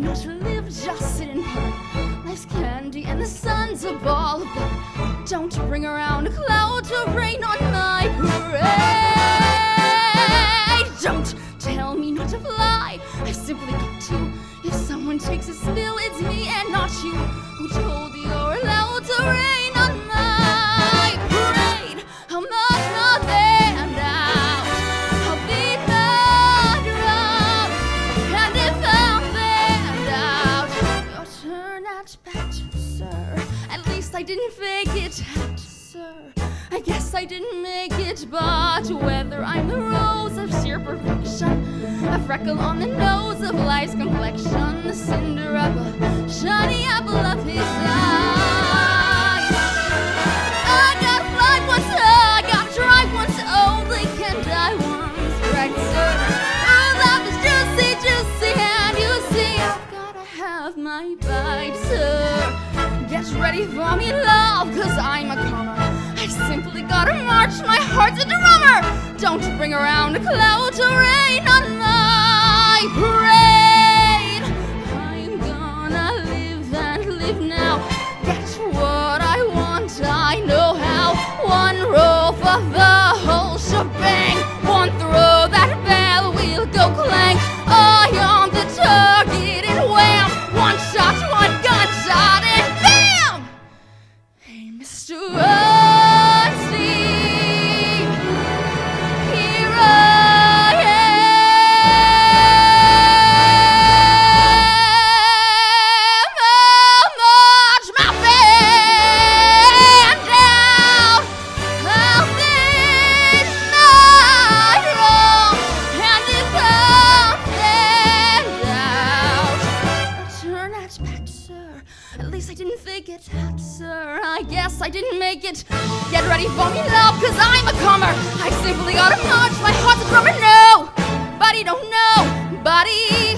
not to live, just sit and play. Life's candy and the sun's a ball, but don't bring around a cloud to rain on my parade. Don't tell me not to fly, I simply got to. If someone takes a spill, it's me and not you. Who told you you're allowed to rain on my parade? I'm not nothing out. I'll be not around. And if I'm found out, you'll turn out bad, sir. At least I didn't fake it out, sir. I guess I didn't make it, but whether I'm the rose of sheer perfection, a freckle on the nose of life's complexion, the cinder of a shiny apple of his eye. I got fly once, I got drive once, only can die once, right, sir? Oh, love is juicy, juicy, and you see I've gotta have my bite, sir. Get ready for me, love, 'cause I'm a comer. I simply gotta march, my heart's a drummer. Don't bring around a cloud to rain on my parade. I'm gonna live and live now. Get what I want, I know how. One roll for the whole shebang. One throw, that bell will go clang. Eye on the target and wham. One shot, one gunshot and bam! Hey, Mr. Einstein, here I am. I'll march my band down. I'll think not wrong. And if I'm found out, I'll turn out bad, sir. At least I didn't fake it out, sir. I guess I didn't make it. Get ready for me, love, 'cause I'm a comer. I simply gotta march, my heart's a drummer. No, buddy, don't know, buddy.